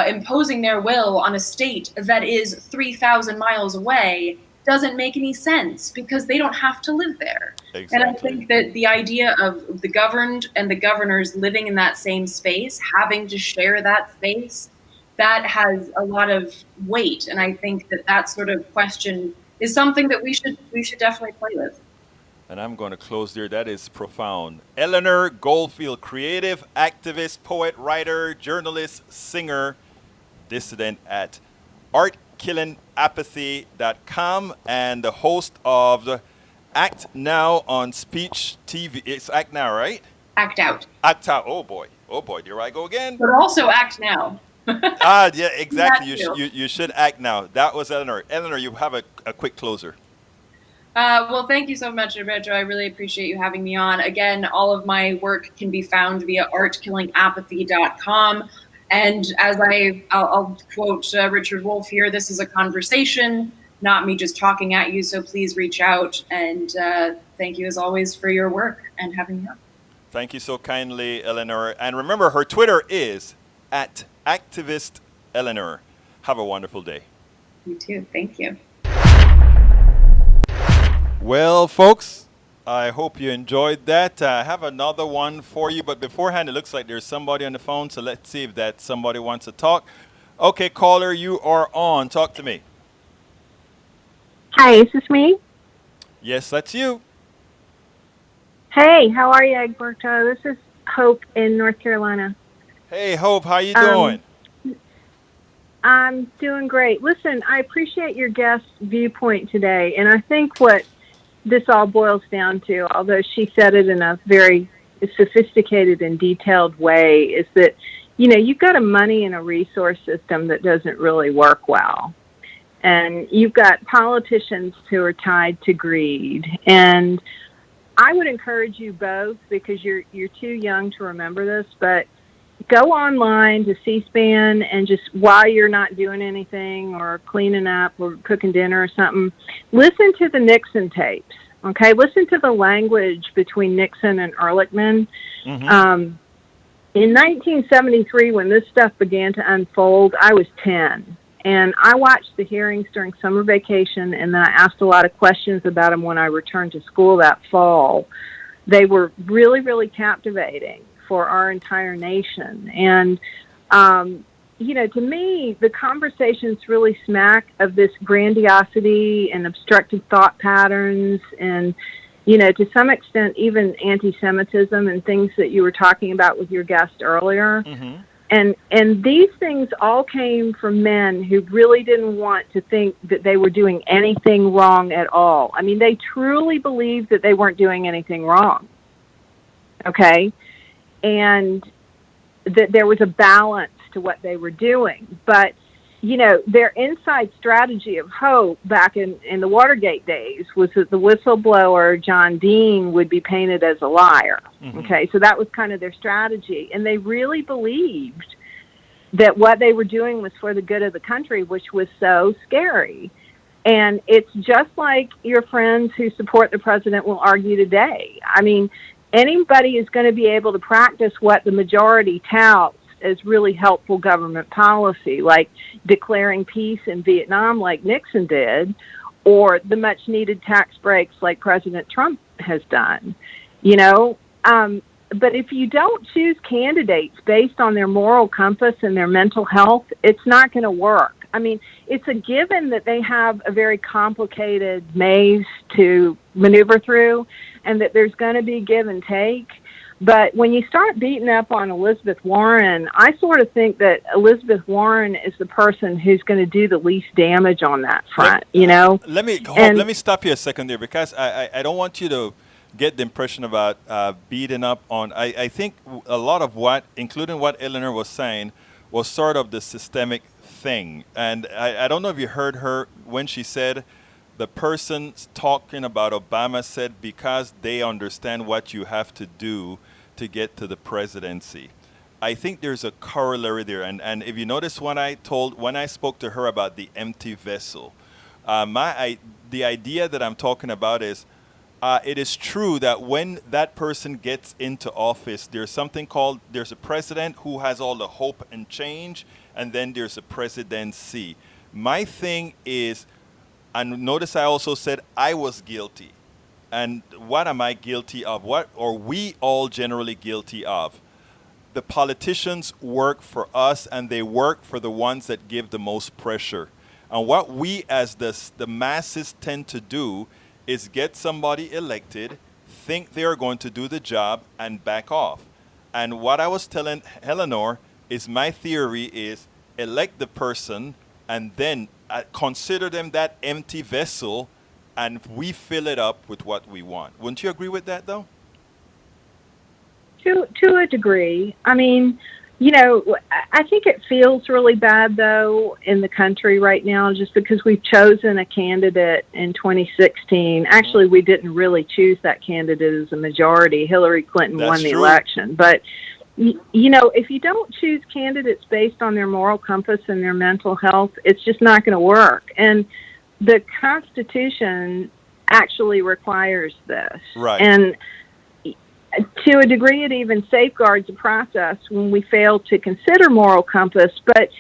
imposing their will on a state that is 3,000 miles away doesn't make any sense, because they don't have to live there. Exactly. And I think that the idea of the governed and the governors living in that same space, having to share that space, that has a lot of weight. And I think that sort of question is something that we should definitely play with. And I'm going to close there. That is profound. Eleanor Goldfield, creative activist, poet, writer, journalist, singer, dissident at artkillingapathy.com, and the host of the Act Now on Speech TV. It's Act Now, right? Act Out. Act Out. Oh boy. Here I go again. But also Act Now. Yeah, exactly. You should act now. That was Eleanor. Eleanor, you have a quick closer. Well, thank you so much, Roberto. I really appreciate you having me on. Again, all of my work can be found via artkillingapathy.com. And as I'll quote Richard Wolff here, this is a conversation, not me just talking at you. So please reach out. And thank you, as always, for your work and having me on. Thank you so kindly, Eleanor. And remember, her Twitter is @ActivistEleanor. Have a wonderful day. You too. Thank you. Well, folks, I hope you enjoyed that. I have another one for you, but beforehand, it looks like there's somebody on the phone, so let's see if that somebody wants to talk. Okay, caller, you are on. Talk to me. Hi, is this me? Yes, that's you. Hey, how are you, Egberto? This is Hope in North Carolina. Hey, Hope, how you doing? I'm doing great. Listen, I appreciate your guest's viewpoint today, and I think what this all boils down to, although she said it in a very sophisticated and detailed way, is that, you've got a money and a resource system that doesn't really work well. And you've got politicians who are tied to greed. And I would encourage you both, because you're too young to remember this, but go online to C-SPAN and just, while you're not doing anything or cleaning up or cooking dinner or something, listen to the Nixon tapes, okay? Listen to the language between Nixon and Ehrlichman. Mm-hmm. In 1973, when this stuff began to unfold, I was 10. And I watched the hearings during summer vacation, and then I asked a lot of questions about them when I returned to school that fall. They were really, really captivating for our entire nation. And, to me, the conversations really smack of this grandiosity and obstructive thought patterns and, to some extent, even anti-Semitism and things that you were talking about with your guest earlier. Mm-hmm. And these things all came from men who really didn't want to think that they were doing anything wrong at all. I mean, they truly believed that they weren't doing anything wrong. Okay? And that there was a balance to what they were doing. But, their inside strategy of hope back in the Watergate days was that the whistleblower, John Dean, would be painted as a liar. Mm-hmm. Okay, so that was kind of their strategy. And they really believed that what they were doing was for the good of the country, which was so scary. And it's just like your friends who support the president will argue today. I mean, anybody is going to be able to practice what the majority touts as really helpful government policy, like declaring peace in Vietnam like Nixon did, or the much-needed tax breaks like President Trump has done, But if you don't choose candidates based on their moral compass and their mental health, it's not going to work. I mean, it's a given that they have a very complicated maze to maneuver through and that there's going to be give and take. But when you start beating up on Elizabeth Warren, I sort of think that Elizabeth Warren is the person who's going to do the least damage on that front, Let me stop you a second there, because I don't want you to get the impression about beating up on. I think a lot of what, including what Eleanor was saying, was sort of the systemic thing. And I don't know if you heard her when she said, the person talking about Obama said, because they understand what you have to do to get to the presidency. I think there's a corollary there. And if you notice when I spoke to her about the empty vessel, the idea that I'm talking about is, it is true that when that person gets into office, there's a president who has all the hope and change, and then there's a presidency. My thing is, and notice I also said I was guilty. And what am I guilty of? What are we all generally guilty of? The politicians work for us, and they work for the ones that give the most pressure. And what we as the masses tend to do is get somebody elected, think they're going to do the job, and back off. And what I was telling Eleanor is, my theory is, elect the person and then consider them that empty vessel, and we fill it up with what we want. Wouldn't you agree with that, though? To a degree. I mean, I think it feels really bad, though, in the country right now, just because we've chosen a candidate in 2016. Actually, we didn't really choose that candidate as a majority. Hillary Clinton won the election. But, if you don't choose candidates based on their moral compass and their mental health, it's just not going to work. And the Constitution actually requires this. Right. And to a degree, it even safeguards the process when we fail to consider moral compass. But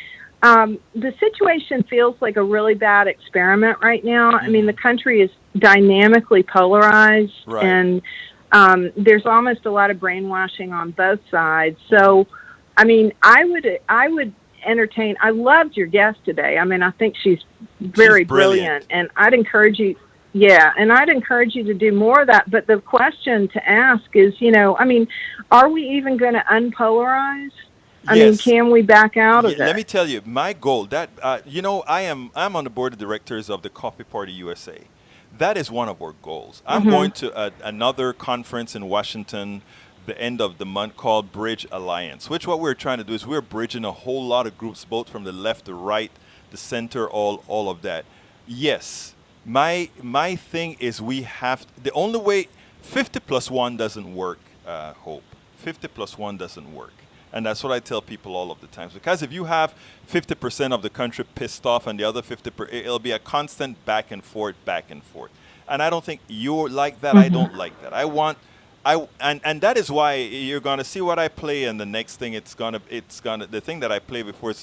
the situation feels like a really bad experiment right now. I mean, the country is dynamically polarized, Right. and there's almost a lot of brainwashing on both sides. So, I mean, I would entertain. I loved your guest today. I mean, I think she's very brilliant, and I'd encourage you. Yeah, and I'd encourage you to do more of that. But the question to ask is, you know, I mean, are we even going to unpolarize? I mean, can we back out of it? Let me tell you, my goal, that, I'm on the board of directors of the Coffee Party USA. That is one of our goals. I'm going to another conference in Washington the end of the month called Bridge Alliance, which what we're trying to do is we're bridging a whole lot of groups, both from the left, the right, the center, all of that. Yes, my thing is the only way, 50 plus 1 doesn't work, Hope. 50 plus 1 doesn't work. And that's what I tell people all of the time. Because if you have 50% of the country pissed off and the other 50%, it'll be a constant back and forth. And I don't think you're like that. I don't like that. And that is why you're going to see what I play in the next thing. The thing that I play before,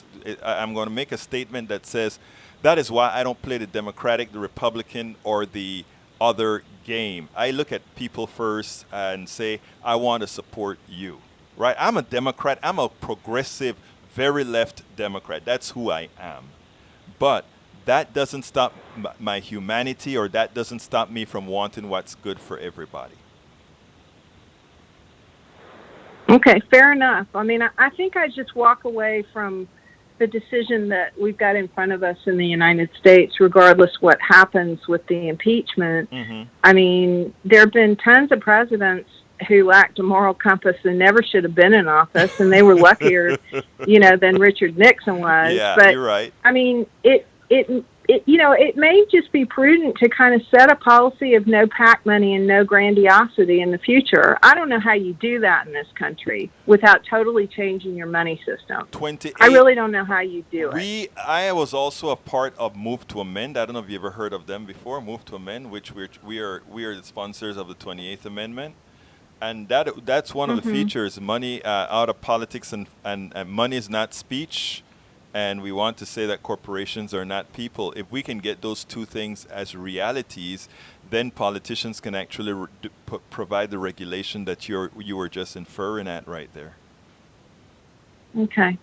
I'm going to make a statement that says, that is why I don't play the Democratic, the Republican, or the other game. I look at people first and say, I want to support you. Right? I'm a Democrat. I'm a progressive, very left Democrat. That's who I am. But that doesn't stop my humanity, or that doesn't stop me from wanting what's good for everybody. Okay, fair enough. I mean, I think I just walk away from the decision that we've got in front of us in the United States, regardless what happens with the impeachment. I mean, there have been tons of presidents who lacked a moral compass and never should have been in office, and they were luckier, than Richard Nixon was. Yeah, but, you're right. I mean, it may just be prudent to kind of set a policy of no PAC money and no grandiosity in the future. I don't know how you do that in this country without totally changing your money system. I really don't know how you do it. I was also a part of Move to Amend. I don't know if you ever heard of them before, Move to Amend, which we are the sponsors of the 28th Amendment. And that's one of the features, money out of politics, and money is not speech. And we want to say that corporations are not people. If we can get those two things as realities, then politicians can actually provide the regulation that you were just inferring at right there. Okay.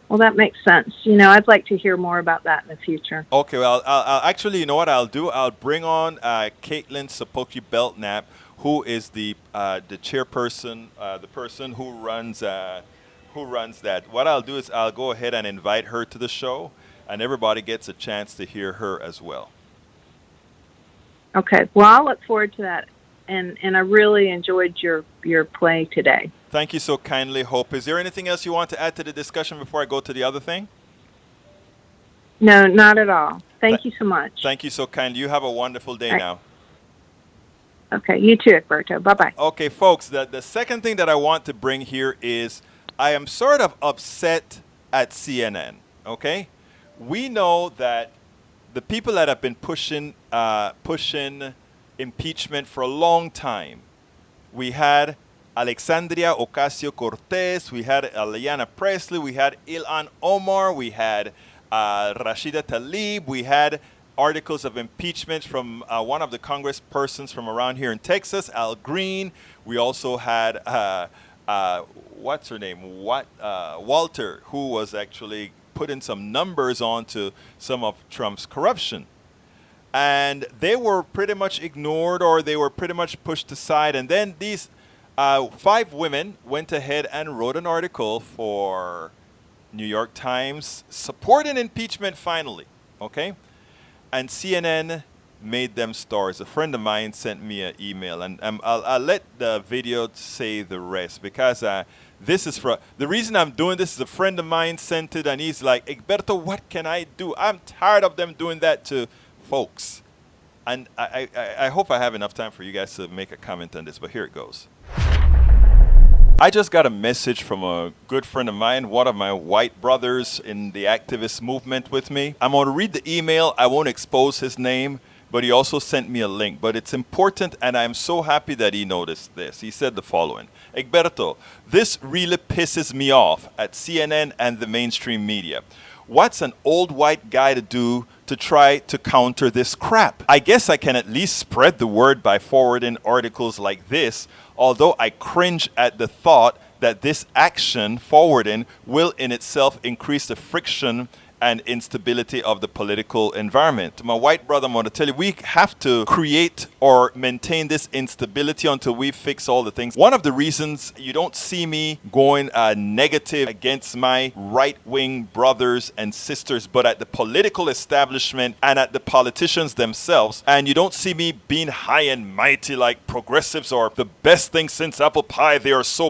Well, that makes sense. I'd like to hear more about that in the future. Okay. Well, I'll actually, you know what I'll do? I'll bring on Caitlin Sapoki Belknap, who is the chairperson, the person who runs that. What I'll do is I'll go ahead and invite her to the show, and everybody gets a chance to hear her as well. Okay. Well, I'll look forward to that, and I really enjoyed your play today. Thank you so kindly, Hope. Is there anything else you want to add to the discussion before I go to the other thing? No, not at all. Thank you so much. Thank you so kindly. You have a wonderful day now. Okay, you too, Egberto. Bye-bye. Okay, folks, the second thing that I want to bring here is I am sort of upset at CNN, okay? We know that the people that have been pushing impeachment for a long time, we had Alexandria Ocasio-Cortez, we had Ayanna Pressley, we had Ilhan Omar, we had Rashida Tlaib, we had articles of impeachment from one of the congresspersons from around here in Texas, Al Green. We also had, what's her name? Walter, who was actually putting some numbers onto some of Trump's corruption. And they were pretty much ignored, or they were pretty much pushed aside. And then these 5 women went ahead and wrote an article for New York Times supporting impeachment finally, okay? And CNN made them stars. A friend of mine sent me an email, and I'll let the video say the rest, because this is the reason I'm doing this is a friend of mine sent it, and he's like, Egberto, what can I do? I'm tired of them doing that to folks. And I hope I have enough time for you guys to make a comment on this, but here it goes. I just got a message from a good friend of mine, one of my white brothers in the activist movement with me. I'm going to read the email. I won't expose his name, but he also sent me a link. But it's important, and I'm so happy that he noticed this. He said the following: Egberto, this really pisses me off at CNN and the mainstream media. what's an old white guy to do to try to counter this crap? I guess I can at least spread the word by forwarding articles like this, although I cringe at the thought that this action, forwarding, will in itself increase the friction and instability of the political environment. To my white brother, I'm going to tell you, we have to create or maintain this instability until we fix all the things. One of the reasons you don't see me going negative against my right-wing brothers and sisters, but at the political establishment and at the politicians themselves, and you don't see me being high and mighty like progressives are the best thing since apple pie, they are so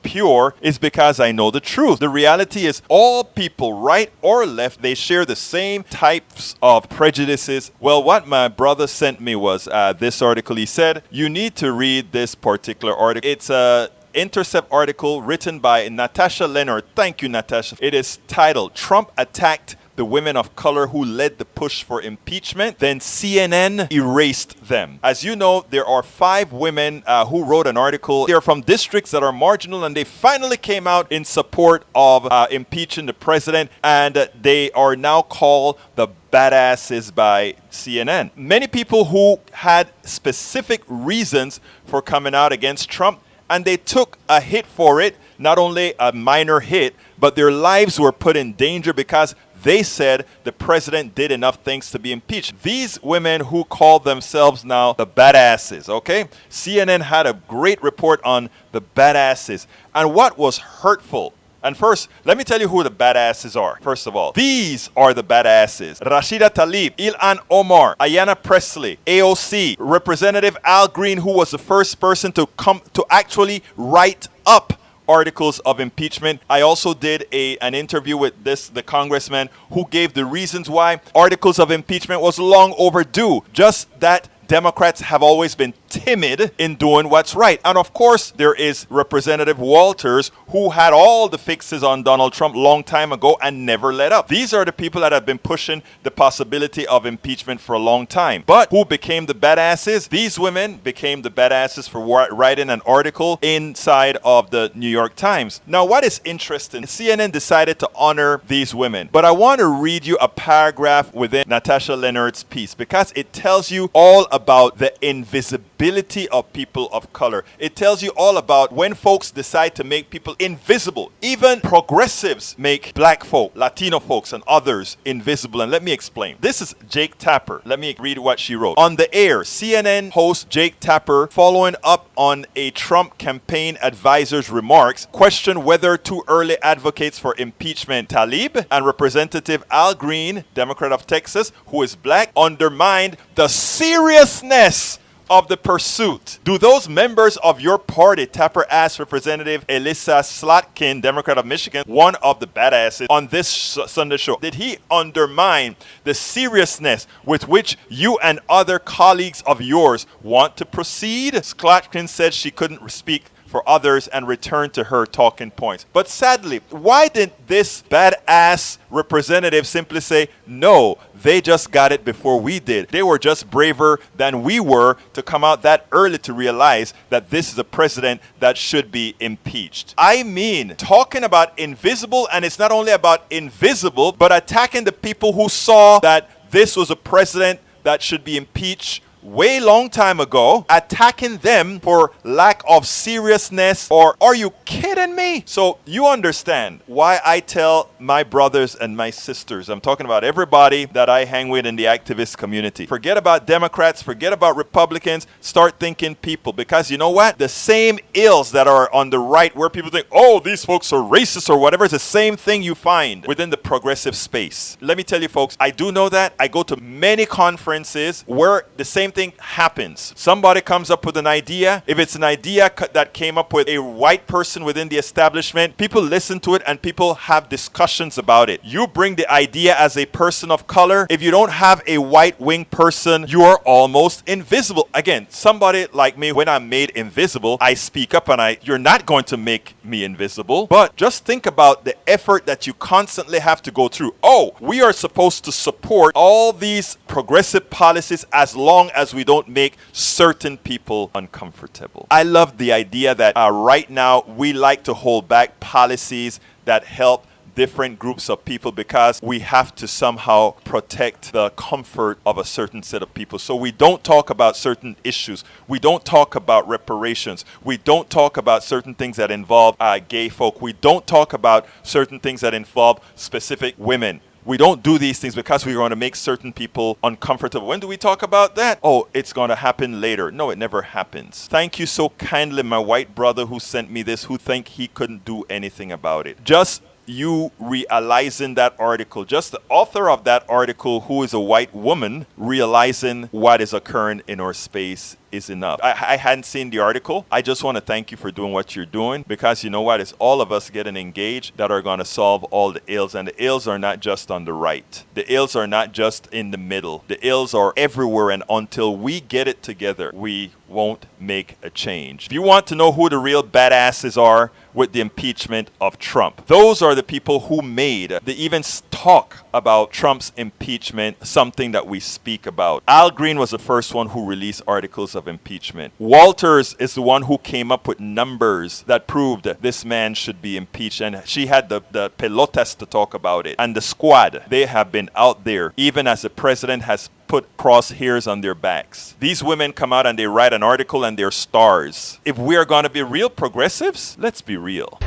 pure, is because I know the truth. The reality is all people, right or left, they share the same types of prejudices. Well, what my brother sent me was this article. He said, you need to read this particular article. It's a Intercept article written by Natasha Leonard. Thank you, Natasha. It is titled, Trump Attacked the Women of Color Who Led the Push for Impeachment, then CNN erased them. As you know, there are 5 women who wrote an article. They're from districts that are marginal, and they finally came out in support of impeaching the president, and they are now called the badasses by CNN. Many people who had specific reasons for coming out against Trump, and they took a hit for it, not only a minor hit, but their lives were put in danger because they said the president did enough things to be impeached. These women who call themselves now the badasses, okay? CNN had a great report on the badasses. And what was hurtful? And first, let me tell you who the badasses are. First of all, these are the badasses. Rashida Tlaib, Ilhan Omar, Ayanna Pressley, AOC, Representative Al Green, who was the first person to come to actually write up articles of impeachment. I also did an interview with the congressman who gave the reasons why articles of impeachment was long overdue. Just that Democrats have always been timid in doing what's right. And of course, there is Representative Walters, who had all the fixes on Donald Trump long time ago and never let up. These are the people that have been pushing the possibility of impeachment for a long time. But who became the badasses? These women became the badasses for writing an article inside of the New York Times. Now, what is interesting, CNN decided to honor these women. But I want to read you a paragraph within Natasha Leonard's piece because it tells you all about the invisibility of people of color. It tells you all about when folks decide to make people invisible. Even progressives make black folk, Latino folks, and others invisible. And let me explain. This is Jake Tapper. Let me read what she wrote. On the air, CNN host Jake Tapper, following up on a Trump campaign advisor's remarks, questioned whether too early advocates for impeachment Tlaib and Representative Al Green, Democrat of Texas, who is black, undermined the seriousness of the pursuit. Do those members of your party, Tapper asked Representative Elissa Slotkin, Democrat of Michigan, one of the badasses on this Sunday show, did he undermine the seriousness with which you and other colleagues of yours want to proceed? Slotkin said she couldn't speak for others and returned to her talking points. But sadly, why didn't this badass representative simply say, no, they just got it before we did. They were just braver than we were to come out that early to realize that this is a president that should be impeached. I mean, talking about invisible, and it's not only about invisible, but attacking the people who saw that this was a president that should be impeached way long time ago, attacking them for lack of seriousness. Or are you kidding me? So you understand why I tell my brothers and my sisters, I'm talking about everybody that I hang with in the activist community, forget about Democrats, forget about Republicans, start thinking people. Because you know what? The same ills that are on the right, where people think, oh, these folks are racist or whatever, is the same thing you find within the progressive space. Let me tell you folks, I do know that. I go to many conferences where the same thing happens. Somebody comes up with an idea. If it's an idea that came up with a white person within the establishment, people listen to it and people have discussions about it. You bring the idea as a person of color. If you don't have a white wing person, you are almost invisible. Again, somebody like me, when I'm made invisible, I speak up and you're not going to make me invisible. But just think about the effort that you constantly have to go through. Oh, we are supposed to support all these progressive policies as long as we don't make certain people uncomfortable. I love the idea that right now we like to hold back policies that help different groups of people because we have to somehow protect the comfort of a certain set of people. So we don't talk about certain issues. We don't talk about reparations. We don't talk about certain things that involve gay folk. We don't talk about certain things that involve specific women. We don't do these things because we're going to make certain people uncomfortable. When do we talk about that? Oh, it's going to happen later. No, it never happens. Thank you so kindly, my white brother who sent me this, who think he couldn't do anything about it. Just you realizing that article, just the author of that article, who is a white woman, realizing what is occurring in our space is enough. I hadn't seen the article. I just want to thank you for doing what you're doing, because you know what? It's all of us getting engaged that are going to solve all the ills. And the ills are not just on the right. The ills are not just in the middle. The ills are everywhere. And until we get it together, we won't make a change. If you want to know who the real badasses are with the impeachment of Trump, those are the people who made the even talk about Trump's impeachment something that we speak about. Al Green was the first one who released articles of impeachment. Walters is the one who came up with numbers that proved that this man should be impeached, and she had the pelotas to talk about it. And the squad, they have been out there even as the president has put crosshairs on their backs. These women come out and they write an article and they're stars. If we are going to be real progressives, let's be real.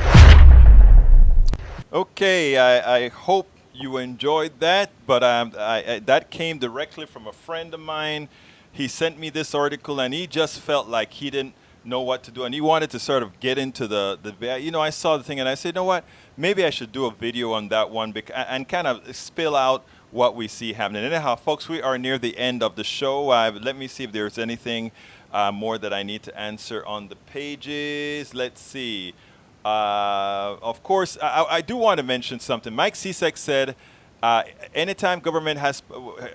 Okay, I hope you enjoyed that, but that came directly from a friend of mine. He sent me this article and he just felt like he didn't know what to do, and he wanted to sort of get into I saw the thing and I said, you know what, maybe I should do a video on that one and kind of spill out what we see happening. Anyhow, folks, we are near the end of the show. Let me see if there's anything more that I need to answer on the pages. Let's see. Of course, I do want to mention something. Mike Sisek said, anytime government has,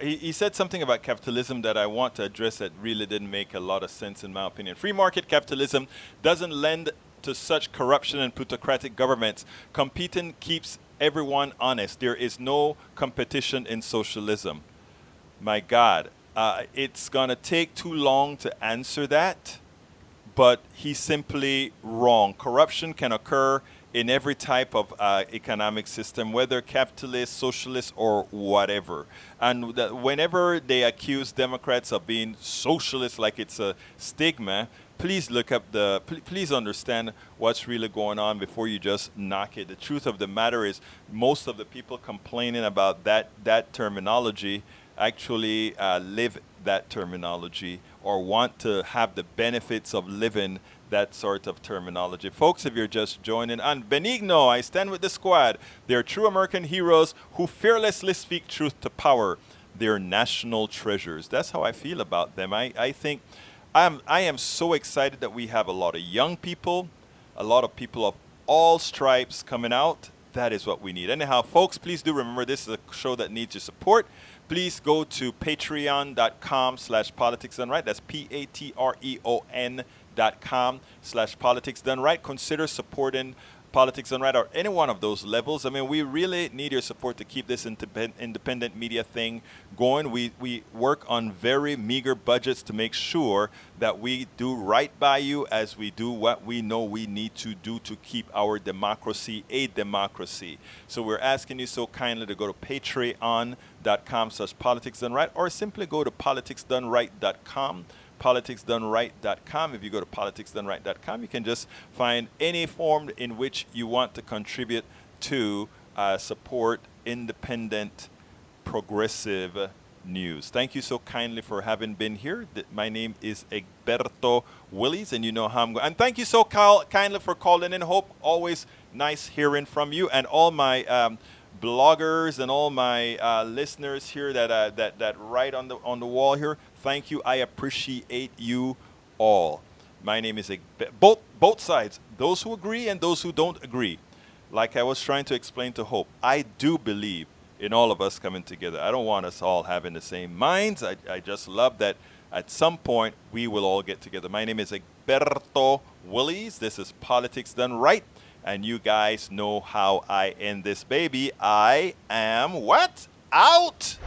he said something about capitalism that I want to address that really didn't make a lot of sense in my opinion. Free market capitalism doesn't lend to such corruption and plutocratic governments. Competing keeps everyone honest. There is no competition in socialism. My God, it's going to take too long to answer that, but he's simply wrong. Corruption can occur in every type of economic system, whether capitalist, socialist, or whatever. And whenever they accuse Democrats of being socialist like it's a stigma, please look up please understand what's really going on before you just knock it. The truth of the matter is most of the people complaining about that terminology actually live that terminology or want to have the benefits of living that sort of terminology. Folks, if you're just joining, and Benigno, I stand with the squad. They're true American heroes who fearlessly speak truth to power. They're national treasures. That's how I feel about them. I think I am so excited that we have a lot of young people, a lot of people of all stripes coming out. That is what we need. Anyhow, folks, please do remember this is a show that needs your support. Please go to patreon.com/politicsdoneright. That's patreon.com/politicsdoneright. Consider supporting Politics Done Right or any one of those levels. I mean, we really need your support to keep this independent media thing going. We work on very meager budgets to make sure that we do right by you as we do what we know we need to do to keep our democracy a democracy. So we're asking you so kindly to go to patreon.com/politicsdoneright or simply go to politicsdoneright.com. politicsdoneright.com. If you go to politicsdoneright.com, you can just find any form in which you want to contribute to support independent, progressive news. Thank you so kindly for having been here. My name is Egberto Willies, and you know how I'm going. And thank you so kindly for calling in. Hope, always nice hearing from you, and all my bloggers and all my listeners here that write on the wall here. Thank you. I appreciate you all. My name is both sides, those who agree and those who don't agree. Like I was trying to explain to Hope, I do believe in all of us coming together. I don't want us all having the same minds. I just love that at some point we will all get together. My name is Egberto Willies. This is Politics Done Right. And you guys know how I end this baby. I am what? Out!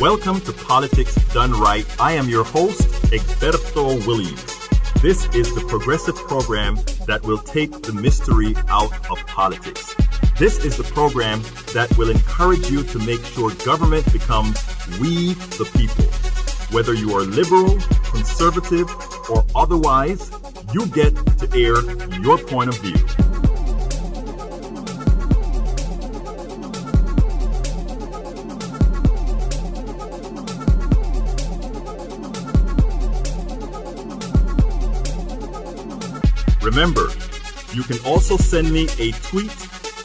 Welcome to Politics Done Right. I am your host, Egberto Willies. This is the progressive program that will take the mystery out of politics. This is the program that will encourage you to make sure government becomes we the people. Whether you are liberal, conservative, or otherwise, you get to air your point of view. Remember, you can also send me a tweet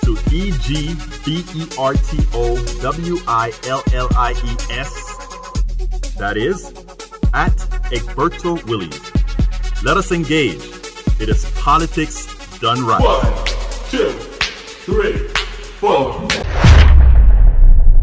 to EGBERTOWILLIES. That is, at Egberto Willies. Let us engage. It is politics done right. 1, 2, 3, 4.